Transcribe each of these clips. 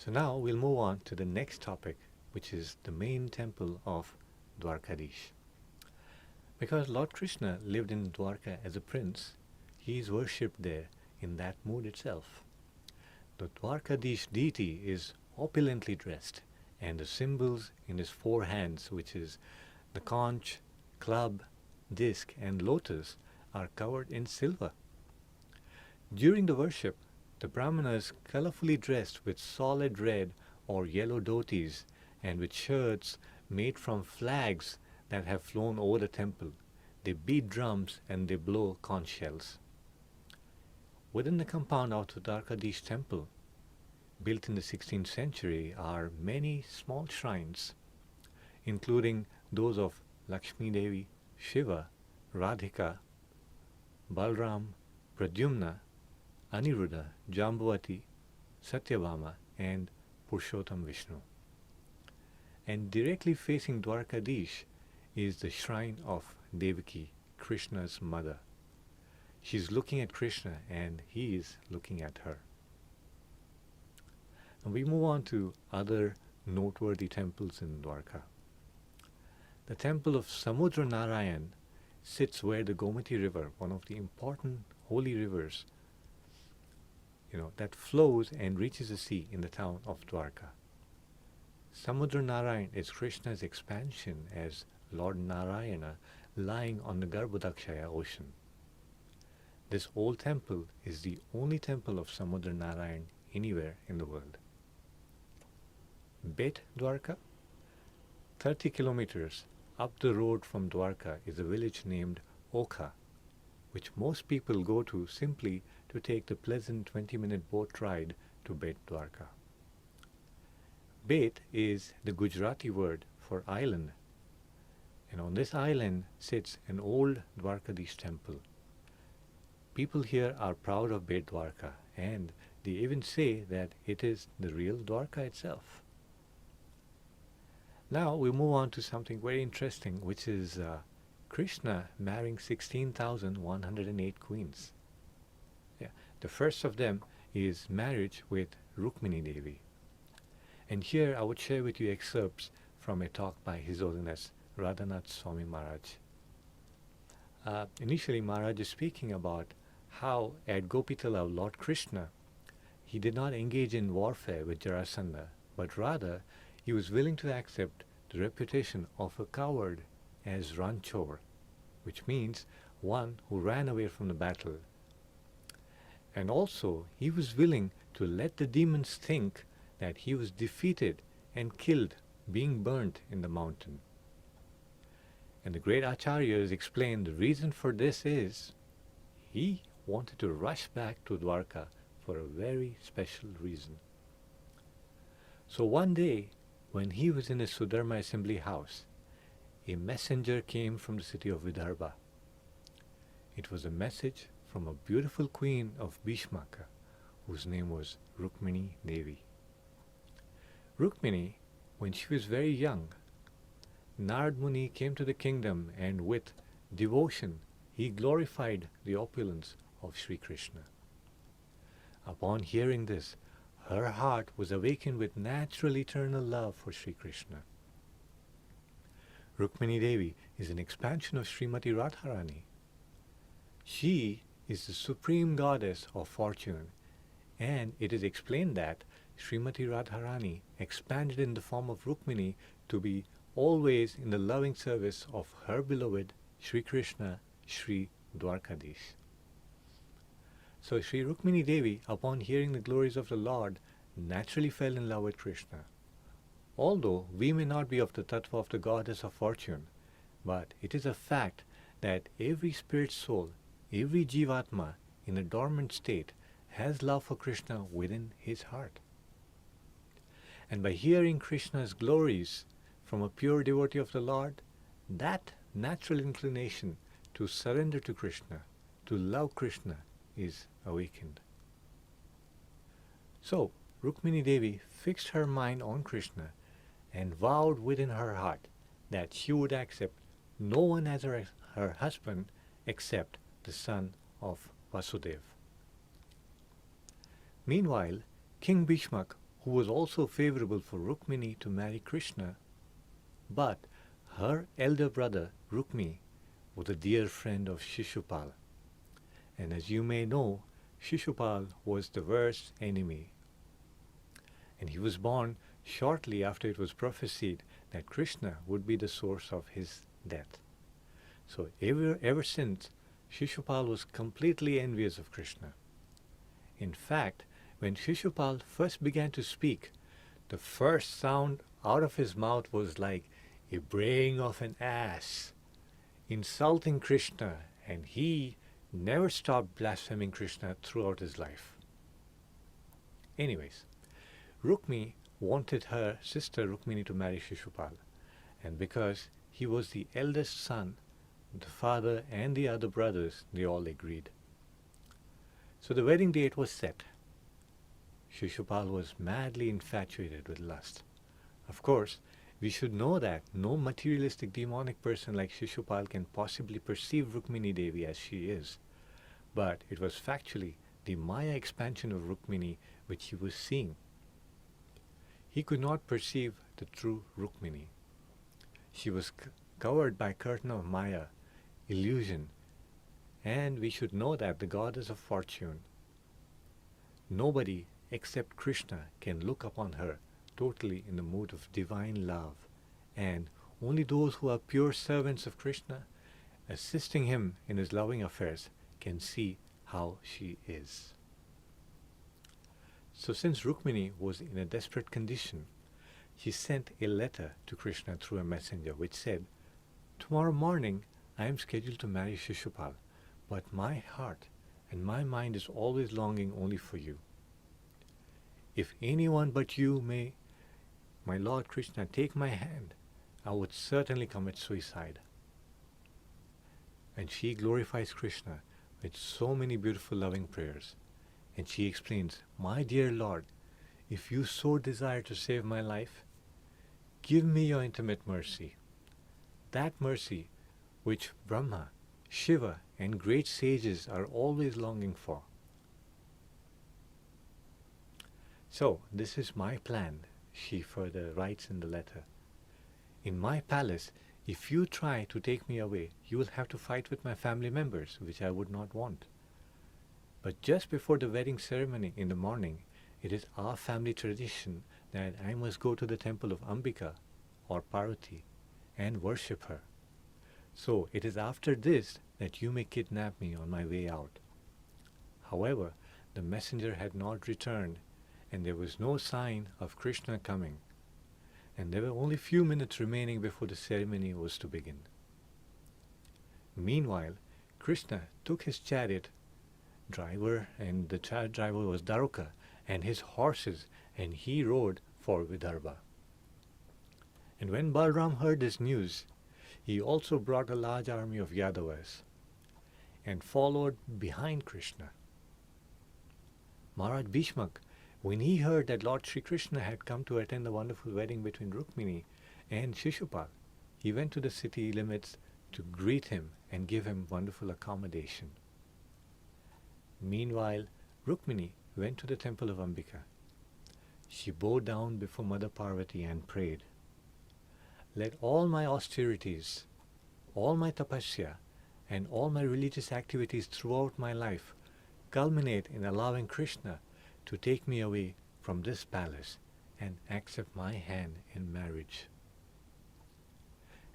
So now we'll move on to the next topic, which is the main temple of Dwarkadish. Because Lord Krishna lived in Dwarka as a prince, he is worshipped there in that mood itself. The Dwarkadish deity is opulently dressed, and the symbols in his four hands, which is the conch, club, disc, and lotus, are covered in silver. During the worship, the brahmanas, colorfully dressed with solid red or yellow dhotis and with shirts made from flags that have flown over the temple, they beat drums and they blow conch shells. Within the compound of the Dwarkadish temple, built in the 16th century, are many small shrines, including those of Lakshmi Devi, Shiva, Radhika, Balram, Pradyumna, Aniruddha, Jambavati, Satyabhama, and Purushottam Vishnu. And directly facing Dwarkadish is the shrine of Devaki, Krishna's mother. She is looking at Krishna and he is looking at her. And we move on to other noteworthy temples in Dwarka. The temple of Samudra Narayan sits where the Gomati River, one of the important holy rivers, that flows and reaches the sea in the town of Dwarka. Samudra Narayan is Krishna's expansion as Lord Narayana lying on the Garbhodakshaya ocean. This old temple is the only temple of Samudra Narayan anywhere in the world. Bet Dwarka, 30 kilometers up the road from Dwarka, is a village named Okha, which most people go to simply to take the pleasant 20-minute boat ride to Bet Dwarka. Bet is the Gujarati word for island, and on this island sits an old Dwarkadish temple. People here are proud of Bet Dwarka, and they even say that it is the real Dwarka itself. Now we move on to something very interesting, which is Krishna marrying 16,108 queens. The first of them is marriage with Rukmini Devi. And here I would share with you excerpts from a talk by His Holiness Radhanath Swami Maharaj. Initially, Maharaj is speaking about how at Gopitala, Lord Krishna, he did not engage in warfare with Jarasandha, but rather he was willing to accept the reputation of a coward as Ranchor, which means one who ran away from the battle. And also he was willing to let the demons think that he was defeated and killed, being burnt in the mountain. And the great Acharyas explained the reason for this is he wanted to rush back to Dwarka for a very special reason. So one day, when he was in his Sudharma assembly house, a messenger came from the city of Vidarbha. It was a message from a beautiful queen of Bhishmaka, whose name was Rukmini Devi. Rukmini, when she was very young, Narad Muni came to the kingdom and with devotion he glorified the opulence of Sri Krishna. Upon hearing this, her heart was awakened with natural eternal love for Sri Krishna. Rukmini Devi is an expansion of Srimati Radharani. She is the supreme goddess of fortune, and it is explained that Srimati Radharani expanded in the form of Rukmini to be always in the loving service of her beloved Sri Krishna, Sri Dwarkadish. So Sri Rukmini Devi, upon hearing the glories of the Lord, naturally fell in love with Krishna. Although we may not be of the tattva of the goddess of fortune, but it is a fact that every spirit soul, every jivatma in a dormant state has love for Krishna within his heart. And by hearing Krishna's glories from a pure devotee of the Lord, that natural inclination to surrender to Krishna, to love Krishna, is awakened. So, Rukmini Devi fixed her mind on Krishna and vowed within her heart that she would accept no one as her husband except the son of Vasudeva. Meanwhile, King Bhishmak who was also favorable for Rukmini to marry Krishna, but her elder brother Rukmi was a dear friend of Shishupal. And as you may know, Shishupal was the worst enemy. And he was born shortly after it was prophesied that Krishna would be the source of his death. So ever since, Shishupal was completely envious of Krishna. In fact, when Shishupal first began to speak, the first sound out of his mouth was like a braying of an ass, insulting Krishna, and he never stopped blaspheming Krishna throughout his life. Anyways, Rukmi wanted her sister Rukmini to marry Shishupal, and because he was the eldest son, the father and the other brothers, they all agreed. So the wedding date was set. Shishupal was madly infatuated with lust. Of course, we should know that no materialistic demonic person like Shishupal can possibly perceive Rukmini Devi as she is. But it was factually the Maya expansion of Rukmini which he was seeing. He could not perceive the true Rukmini. She was covered by a curtain of Maya, illusion, and we should know that the goddess of fortune. Nobody except Krishna can look upon her totally in the mood of divine love, and only those who are pure servants of Krishna, assisting him in his loving affairs, can see how she is. So since Rukmini was in a desperate condition, she sent a letter to Krishna through a messenger which said, "Tomorrow morning I am scheduled to marry Shishupal, but my heart and my mind is always longing only for you. If anyone but you may, my Lord Krishna, take my hand, I would certainly commit suicide." And she glorifies Krishna with so many beautiful loving prayers. And she explains, "My dear Lord, if you so desire to save my life, give me your intimate mercy. That mercy which Brahma, Shiva, and great sages are always longing for. So, this is my plan," she further writes in the letter. "In my palace, if you try to take me away, you will have to fight with my family members, which I would not want. But just before the wedding ceremony in the morning, it is our family tradition that I must go to the temple of Ambika or Parvati and worship her. So it is after this that you may kidnap me on my way out." However, the messenger had not returned, and there was no sign of Krishna coming, and there were only few minutes remaining before the ceremony was to begin. Meanwhile, Krishna took his chariot driver, and the chariot driver was Dwaraka, and his horses, and he rode for Vidarbha. And when Balram heard this news, he also brought a large army of Yadavas and followed behind Krishna. Maharaj Bhishmak, when he heard that Lord Sri Krishna had come to attend the wonderful wedding between Rukmini and Shishupal, he went to the city limits to greet him and give him wonderful accommodation. Meanwhile, Rukmini went to the temple of Ambika. She bowed down before Mother Parvati and prayed, "Let all my austerities, all my tapasya, and all my religious activities throughout my life culminate in allowing Krishna to take me away from this palace and accept my hand in marriage."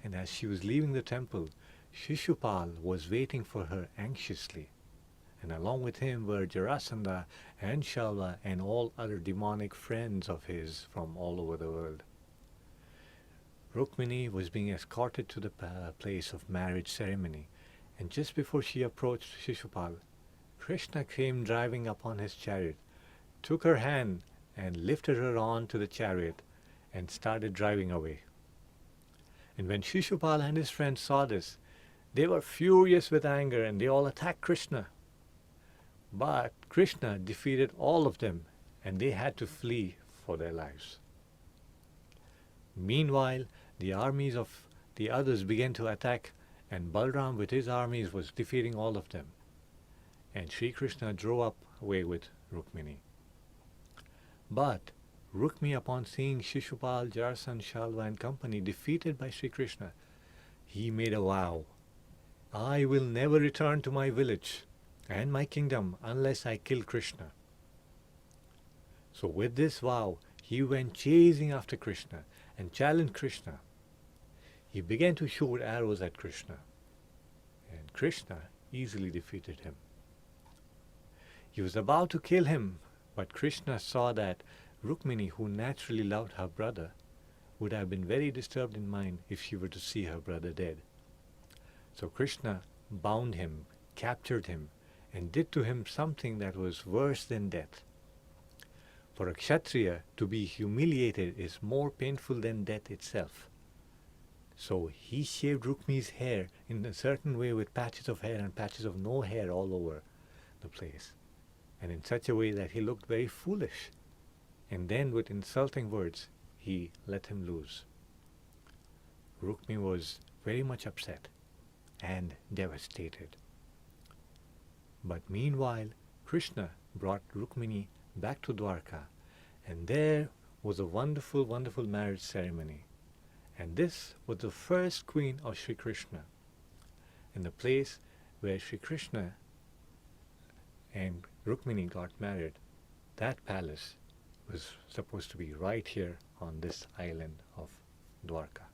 And as she was leaving the temple, Shishupal was waiting for her anxiously, and along with him were Jarasandha and Shalva and all other demonic friends of his from all over the world. Rukmini was being escorted to the place of marriage ceremony, and just before she approached Shishupal, Krishna came driving upon his chariot, took her hand and lifted her on to the chariot and started driving away. And when Shishupal and his friends saw this, they were furious with anger and they all attacked Krishna. But Krishna defeated all of them and they had to flee for their lives. Meanwhile, the armies of the others began to attack, and Balram with his armies was defeating all of them. And Sri Krishna drove up away with Rukmini. But Rukmi, upon seeing Shishupal, Jarasan, Shalva and company defeated by Sri Krishna, he made a vow. I will never return to my village and my kingdom unless I kill Krishna. So with this vow, he went chasing after Krishna and challenged Krishna. He began to shoot arrows at Krishna, and Krishna easily defeated him. He was about to kill him, but Krishna saw that Rukmini, who naturally loved her brother, would have been very disturbed in mind if she were to see her brother dead. So Krishna bound him, captured him, and did to him something that was worse than death. For a Kshatriya, to be humiliated is more painful than death itself. So he shaved Rukmi's hair in a certain way with patches of hair and patches of no hair all over the place, and in such a way that he looked very foolish. And then with insulting words, he let him loose. Rukmi was very much upset and devastated. But meanwhile, Krishna brought Rukmini back to Dwaraka, and there was a wonderful, wonderful marriage ceremony. And this was the first queen of Sri Krishna, and the place where Sri Krishna and Rukmini got married. That palace was supposed to be right here on this island of Dwaraka.